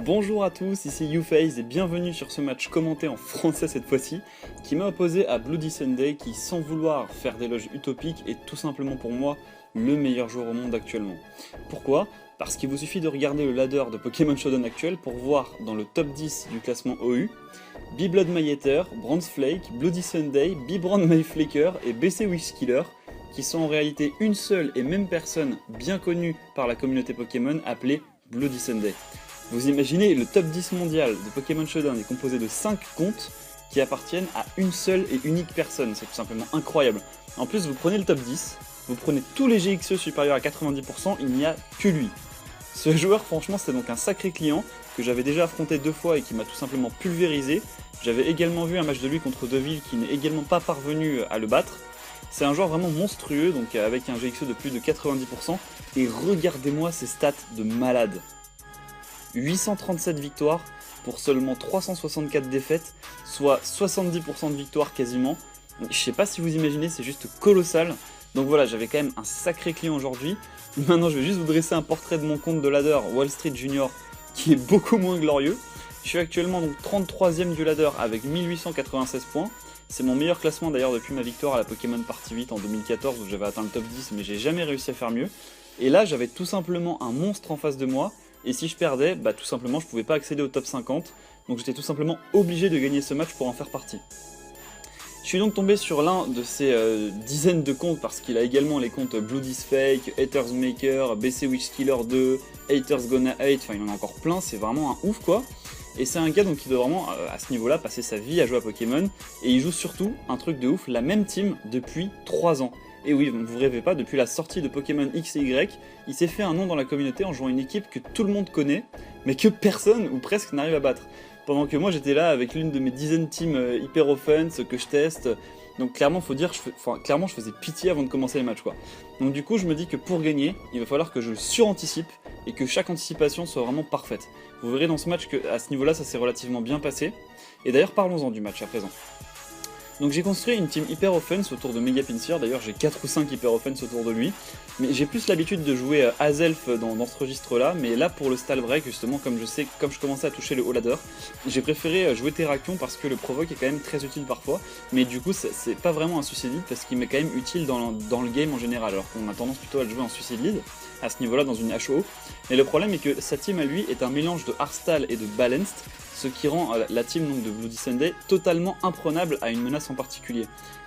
Bonjour à tous, ici YouFaze et bienvenue sur ce match commenté en français cette fois-ci, qui m'a opposé à Bloody Sunday qui, sans vouloir faire d'éloges utopiques, est tout simplement pour moi le meilleur joueur au monde actuellement. Pourquoi? Parce qu'il vous suffit de regarder le ladder de Pokémon Showdown actuel pour voir dans le top 10 du classement OU, Biblood Mayeter, Bronzeflake, Bloody Sunday, Bibrand Mayflaker et BC Wishkiller, qui sont en réalité une seule et même personne bien connue par la communauté Pokémon appelée Bloody Sunday. Vous imaginez, le top 10 mondial de Pokémon Showdown est composé de 5 comptes qui appartiennent à une seule et unique personne, c'est tout simplement incroyable. En plus, vous prenez le top 10, vous prenez tous les GXE supérieurs à 90%, il n'y a que lui. Ce joueur, franchement, c'est donc un sacré client que j'avais déjà affronté 2 fois et qui m'a tout simplement pulvérisé. J'avais également vu un match de lui contre Deville qui n'est également pas parvenu à le battre. C'est un joueur vraiment monstrueux, donc avec un GXE de plus de 90%, et regardez-moi ces stats de malade. 837 victoires pour seulement 364 défaites, soit 70% de victoires quasiment. Je sais pas si vous imaginez, c'est juste colossal. Donc voilà, j'avais quand même un sacré client aujourd'hui. Maintenant, je vais juste vous dresser un portrait de mon compte de ladder Wall Street Junior qui est beaucoup moins glorieux. Je suis actuellement donc 33ème du ladder avec 1896 points. C'est mon meilleur classement d'ailleurs depuis ma victoire à la Pokémon Party 8 en 2014 où j'avais atteint le top 10 mais j'ai jamais réussi à faire mieux. Et là, j'avais tout simplement un monstre en face de moi. Et si je perdais, bah tout simplement je pouvais pas accéder au top 50, donc j'étais tout simplement obligé de gagner ce match pour en faire partie. Je suis donc tombé sur l'un de ces dizaines de comptes, parce qu'il a également les comptes Bloody's Fake, Haters Maker, BC Wishkiller 2, Haters Gonna Hate, enfin il en a encore plein, c'est vraiment un ouf quoi. Et c'est un gars donc qui doit vraiment, à ce niveau-là, passer sa vie à jouer à Pokémon, et il joue surtout, un truc de ouf, la même team depuis 3 ans. Et oui, vous rêvez pas, depuis la sortie de Pokémon X et Y, il s'est fait un nom dans la communauté en jouant une équipe que tout le monde connaît, mais que personne, ou presque, n'arrive à battre. Pendant que moi j'étais là avec l'une de mes dizaines de teams Hyper Offense que je teste, donc clairement faut dire, clairement je faisais pitié avant de commencer les matchs quoi. Donc du coup je me dis que pour gagner, il va falloir que je suranticipe et que chaque anticipation soit vraiment parfaite. Vous verrez dans ce match qu'à ce niveau-là ça s'est relativement bien passé. Et d'ailleurs parlons-en du match à présent. Donc j'ai construit une team Hyper Offense autour de Mega Pinsir, d'ailleurs j'ai 4 ou 5 Hyper Offense autour de lui, mais j'ai plus l'habitude de jouer Azelf dans ce registre-là, mais là pour le Stall Break justement, comme je commençais à toucher le haut ladder, j'ai préféré jouer Terrakion parce que le provoque est quand même très utile parfois, mais du coup c'est pas vraiment un suicide lead parce qu'il m'est quand même utile dans le game en général, alors qu'on a tendance plutôt à le jouer en suicide lead, à ce niveau-là dans une HO, mais le problème est que sa team à lui est un mélange de Hardstyle et de Balanced, ce qui rend la team donc, de Bloody Sunday totalement imprenable à une menace en particulier.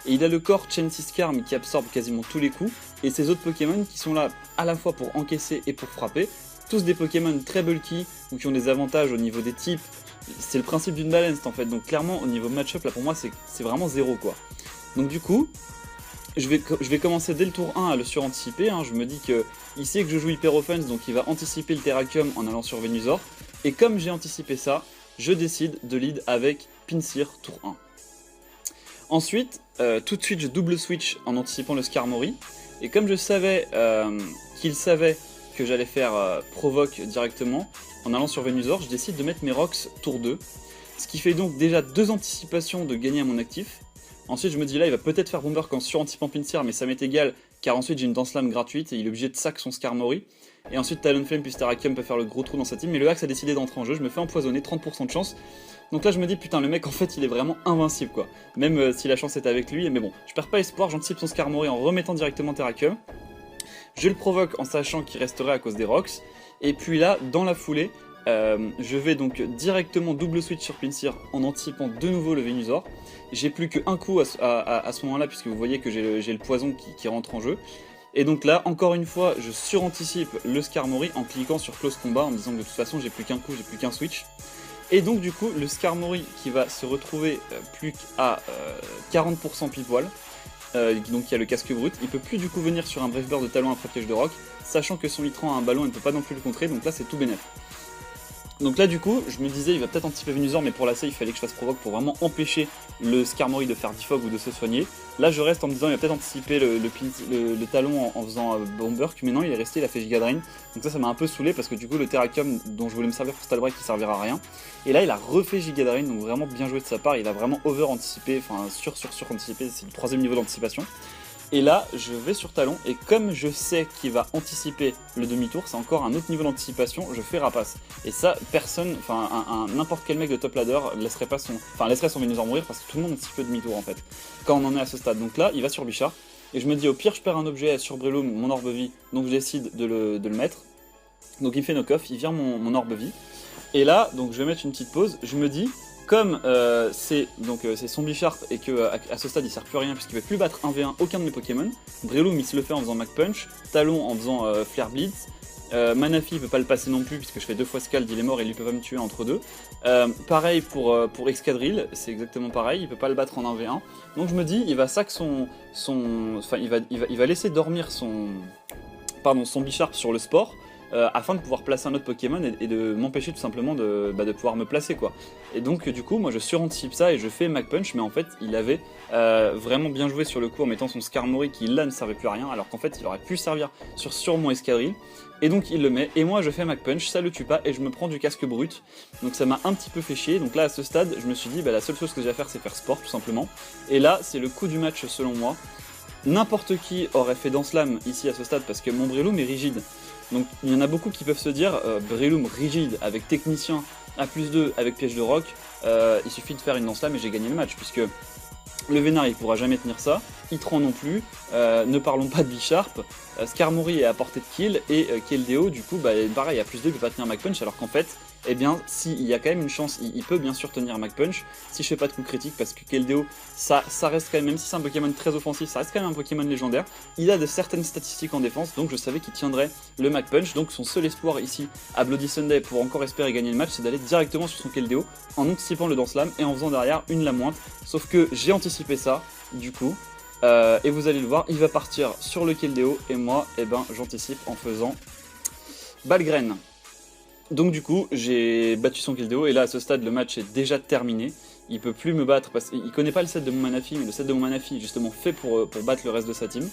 Et il a le corps Chansey Skarm qui absorbe quasiment tous les coups, et ses autres Pokémon qui sont là à la fois pour encaisser et pour frapper, tous des Pokémon très bulky ou qui ont des avantages au niveau des types. C'est le principe d'une balance en fait, donc clairement au niveau match-up là pour moi c'est vraiment zéro quoi. Donc du coup, je vais commencer dès le tour 1 à le suranticiper, hein. Je me dis que il sait que je joue Hyper Offense donc il va anticiper le Terrakium en allant sur Venusaur, et comme j'ai anticipé ça, je décide de lead avec Pinsir tour 1. Ensuite, tout de suite je double switch en anticipant le Skarmory, et comme je savais qu'il savait que j'allais faire provoque directement, en allant sur Venusaur, je décide de mettre mes Rocks tour 2, ce qui fait donc déjà 2 anticipations de gagner à mon actif. Ensuite je me dis là il va peut-être faire Bomber qu'en suranticipant Pinsir, mais ça m'est égal, car ensuite j'ai une Dance Lame gratuite et il est obligé de sac son Skarmory. Et ensuite Talonflame plus Terrakium peut faire le gros trou dans sa team, mais le Axe a décidé d'entrer en jeu, je me fais empoisonner, 30% de chance. Donc là je me dis putain le mec en fait il est vraiment invincible quoi, même si la chance est avec lui, mais bon, je perds pas espoir, j'anticipe son Skarmory en remettant directement Terrakium. Je le provoque en sachant qu'il resterait à cause des Rocks, et puis là dans la foulée, je vais donc directement double switch sur Pinsir en anticipant de nouveau le Venusaur. J'ai plus qu'un coup à ce moment là puisque vous voyez que j'ai le poison qui rentre en jeu. Et donc là, encore une fois, je suranticipe le Skarmory en cliquant sur Close Combat en me disant que de toute façon j'ai plus qu'un coup, j'ai plus qu'un switch. Et donc du coup, le Skarmory qui va se retrouver plus qu'à 40% pile poil, donc il y a le casque brut, il peut plus du coup venir sur un Brave Bird de talon après piège de roc, sachant que son Litran a un ballon et ne peut pas non plus le contrer, donc là c'est tout bénef. Donc là du coup, je me disais il va peut-être anticiper Venusaur, mais pour la save il fallait que je fasse provoque pour vraiment empêcher le Skarmory de faire defog ou de se soigner. Là je reste en me disant il va peut-être anticiper le talon en faisant Bomberk, mais non il est resté, il a fait Giga Drain. Donc ça m'a un peu saoulé parce que du coup le Terrakium dont je voulais me servir pour Stall Break il servira à rien. Et là il a refait Giga Drain, donc vraiment bien joué de sa part, il a vraiment over anticipé, enfin sur anticipé, c'est le 3ème niveau d'anticipation. Et là, je vais sur talon, et comme je sais qu'il va anticiper le demi-tour, c'est encore un autre niveau d'anticipation, je fais rapace. Et ça, personne, enfin n'importe quel mec de top ladder laisserait son Venusaur mourir parce que tout le monde anticipe le demi-tour en fait, quand on en est à ce stade. Donc là, il va sur Bichard, et je me dis au pire je perds un objet sur Breloom, mon orbe vie, donc je décide de le mettre. Donc il me fait knock-off, il vire mon orbe vie. Et là, donc je vais mettre une petite pause, je me dis, comme c'est son Bisharp et que à ce stade il sert plus à rien puisqu'il ne peut plus battre 1v1 aucun de mes Pokémon, Breloom il se le fait en faisant Mach Punch, Talon en faisant Flare Blitz, Manaphy il peut pas le passer non plus puisque je fais 2 fois Scald, il est mort et lui peut pas me tuer entre deux. Pareil pour Excadrill, c'est exactement pareil, il peut pas le battre en 1v1. Donc je me dis, il va sac il va laisser dormir son Bisharp sur le sport. Afin de pouvoir placer un autre Pokémon et de m'empêcher tout simplement de pouvoir me placer quoi. Et donc du coup moi je suranticipe ça et je fais Mach Punch, mais en fait il avait vraiment bien joué sur le coup en mettant son Skarmory qui là ne servait plus à rien, alors qu'en fait il aurait pu servir sur mon Excadrill. Et donc il le met, et moi je fais Mach Punch, ça le tue pas et je me prends du casque brut. Donc ça m'a un petit peu fait chier, donc là à ce stade je me suis dit la seule chose que j'ai à faire c'est faire sport tout simplement. Et là c'est le coup du match selon moi. N'importe qui aurait fait Dance Lame ici à ce stade parce que mon Breloom est rigide. Donc il y en a beaucoup qui peuvent se dire Breloom rigide avec technicien A+2 avec piège de roc, il suffit de faire une Dance Lame et j'ai gagné le match puisque le Vénard il pourra jamais tenir ça, Hitran non plus, ne parlons pas de Bisharp, Skarmory est à portée de kill et Keldeo du coup pareil à +2 il peut pas tenir Mach Punch alors qu'en fait eh bien s'il y a quand même une chance, il peut bien sûr tenir Mach Punch si je fais pas de coup critique parce que Keldeo ça reste quand même si c'est un Pokémon très offensif, ça reste quand même un Pokémon légendaire, il a de certaines statistiques en défense donc je savais qu'il tiendrait le Mach Punch, donc son seul espoir ici à Bloody Sunday pour encore espérer gagner le match c'est d'aller directement sur son Keldeo en anticipant le Dance Lame et en faisant derrière une lamointe, sauf que j'ai anticipé ça du coup. Et vous allez le voir, il va partir sur le Keldeo et moi, j'anticipe en faisant Balgraine. Donc du coup, j'ai battu son Keldeo et là à ce stade, le match est déjà terminé. Il peut plus me battre parce qu'il connaît pas le set de mon Manaphy, mais le set de mon Manaphy est justement fait pour battre le reste de sa team.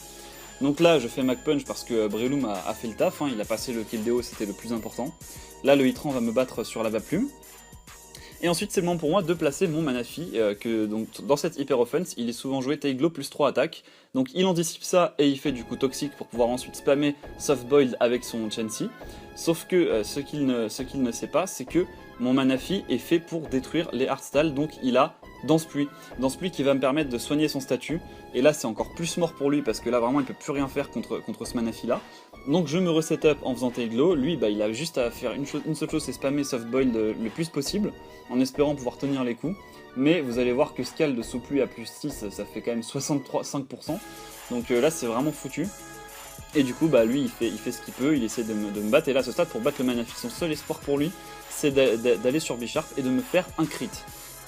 Donc là, je fais Mach Punch parce que Breloom a fait le taf, il a passé le Keldeo, c'était le plus important. Là, le Hitran va me battre sur la Vaplume. Et ensuite, c'est le moment pour moi de placer mon Manaphy, donc dans cette Hyper Offense, il est souvent joué Tail Glow plus 3 attaques. Donc il anticipe ça et il fait du coup toxique pour pouvoir ensuite spammer Soft Boiled avec son Chansey. Sauf que ce qu'il ne sait pas, c'est que mon Manaphy est fait pour détruire les Heartstall, donc il a Danse Pluie. Danse Pluie qui va me permettre de soigner son statut. Et là, c'est encore plus mort pour lui parce que là, vraiment, il peut plus rien faire contre ce Manaphy là. Donc je me reset up en faisant Tail Glow. Lui, il a juste à faire une seule chose, c'est spammer Soft Boiled le plus possible, en espérant pouvoir tenir les coups. Mais vous allez voir que Scald sous pluie à +6, ça fait quand même 65%. Donc là, c'est vraiment foutu. Et du coup, lui, il fait ce qu'il peut, il essaie de me battre. Et là, à ce stade, pour battre le Manaphy, son seul espoir pour lui, c'est d'aller sur Bisharp et de me faire un crit.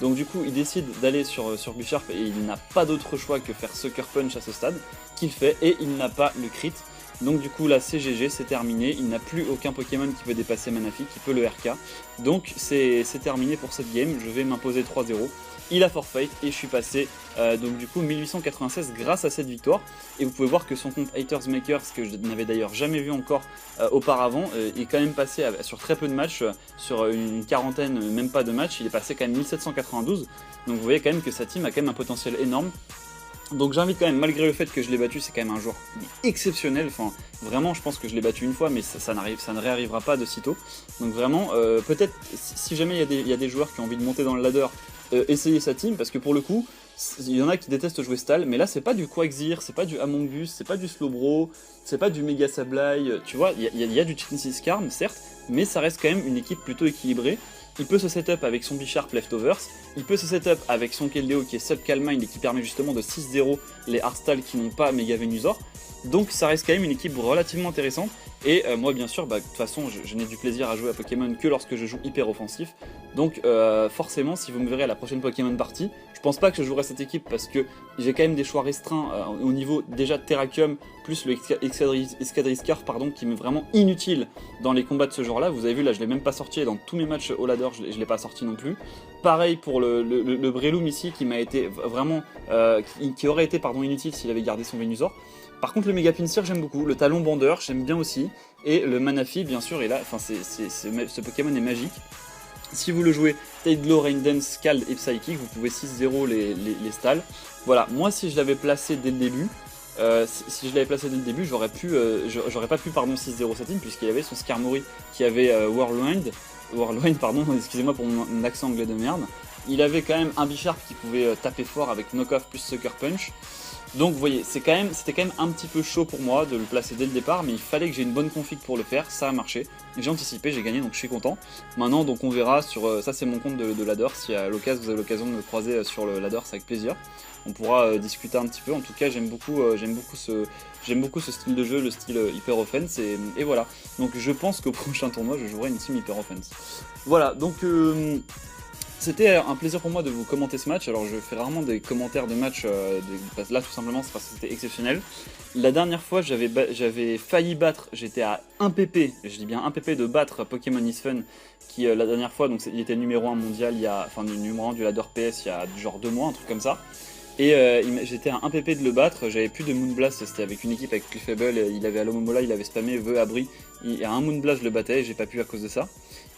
Donc du coup, il décide d'aller sur Bisharp et il n'a pas d'autre choix que faire Sucker Punch à ce stade, qu'il fait, et il n'a pas le crit. Donc du coup là c'est GG, c'est terminé, il n'a plus aucun Pokémon qui peut dépasser Manaphy, qui peut le RK. Donc c'est terminé pour cette game, je vais m'imposer 3-0. Il a forfait et je suis passé donc du coup 1896 grâce à cette victoire. Et vous pouvez voir que son compte Haters Makers, que je n'avais d'ailleurs jamais vu encore auparavant, est quand même passé sur très peu de matchs, sur une quarantaine, même pas de matchs, il est passé quand même 1792. Donc vous voyez quand même que sa team a quand même un potentiel énorme. Donc j'invite quand même, malgré le fait que je l'ai battu, c'est quand même un joueur exceptionnel, enfin vraiment je pense que je l'ai battu une fois mais ça ne réarrivera pas de sitôt. Donc vraiment, peut-être si jamais il y a des joueurs qui ont envie de monter dans le ladder, essayez sa team, parce que pour le coup, il y en a qui détestent jouer Stall, mais là c'est pas du Quagsir, c'est pas du Among Us, c'est pas du Slowbro, c'est pas du Mega Sableye, tu vois, il y a du Chansey Skarm certes, mais ça reste quand même une équipe plutôt équilibrée. Il peut se setup avec son Bisharp Leftovers, il peut se setup avec son Keldeo qui est Sub Calmine et qui permet justement de 6-0 les Heartstall qui n'ont pas Mega Venusaur. Donc ça reste quand même une équipe relativement intéressante. Et moi bien sûr, de toute façon je n'ai du plaisir à jouer à Pokémon que lorsque je joue hyper offensif. Donc forcément si vous me verrez à la prochaine Pokémon partie, je pense pas que je jouerai cette équipe parce que j'ai quand même des choix restreints au niveau déjà de Terrakium, plus le Excadrill Scarf qui m'est vraiment inutile dans les combats de ce genre là. Vous avez vu là je l'ai même pas sorti et dans tous mes matchs au ladder je l'ai pas sorti non plus. Pareil pour le Breloom ici qui m'a été vraiment qui aurait été inutile s'il avait gardé son Venusaur. Par contre le Mega Pinsir j'aime beaucoup, le Talon Bandeur j'aime bien aussi, et le Manaphy bien sûr est là, enfin ce Pokémon est magique. Si vous le jouez Tail Glow, Rain Dance, Scald et Psychic, vous pouvez 6-0 les stalls. Voilà, moi si je l'avais placé dès le début, Si je l'avais placé dès le début, j'aurais pas pu pardon 6-0 Satin puisqu'il avait son Skarmory qui avait Whirlwind pardon, excusez-moi pour mon accent anglais de merde. Il avait quand même un Bisharp qui pouvait taper fort avec Knock-Off plus Sucker Punch. Donc vous voyez, c'était quand même un petit peu chaud pour moi de le placer dès le départ, mais il fallait que j'ai une bonne config pour le faire, ça a marché. J'ai anticipé, j'ai gagné, donc je suis content. Maintenant, donc on verra sur... ça c'est mon compte de Ladder, si à l'occasion vous avez l'occasion de me croiser sur le Ladder, c'est avec plaisir. On pourra discuter un petit peu, en tout cas j'aime beaucoup ce style de jeu, le style Hyper Offense, et voilà. Donc je pense qu'au prochain tournoi, je jouerai une team Hyper Offense. Voilà, donc... c'était un plaisir pour moi de vous commenter ce match. Alors je fais rarement des commentaires de match, là tout simplement c'est parce que c'était exceptionnel. La dernière fois j'avais failli battre, j'étais à 1 pp, je dis bien 1 pp de battre Pokémon is Fun, qui la dernière fois, donc il était numéro 1 mondial, enfin numéro 1 du ladder PS il y a genre 2 mois, un truc comme ça. Et j'étais à 1 pp de le battre, j'avais plus de Moonblast, c'était avec une équipe avec Clefable, il avait Alomomola, il avait spammé Vœu Abri, et à un Moonblast je le battais et j'ai pas pu à cause de ça.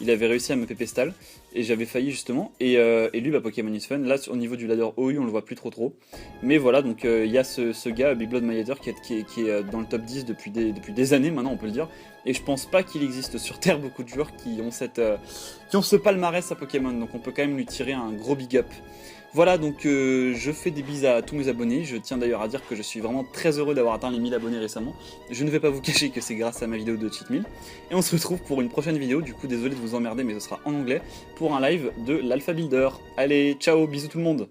Il avait réussi à me PP stall et j'avais failli justement, et lui Pokémon is Fun, là au niveau du ladder OU on le voit plus trop. Mais voilà, donc il y a ce gars, Big Blood Mayader, qui est dans le top 10 depuis des années maintenant on peut le dire, et je pense pas qu'il existe sur Terre beaucoup de joueurs qui ont ce palmarès à Pokémon, donc on peut quand même lui tirer un gros big up. Voilà, donc je fais des bises à tous mes abonnés, je tiens d'ailleurs à dire que je suis vraiment très heureux d'avoir atteint les 1000 abonnés récemment. Je ne vais pas vous cacher que c'est grâce à ma vidéo de Cheat Meal. Et on se retrouve pour une prochaine vidéo, du coup désolé de vous emmerder mais ce sera en anglais, pour un live de l'Alpha Builder. Allez, ciao, bisous tout le monde!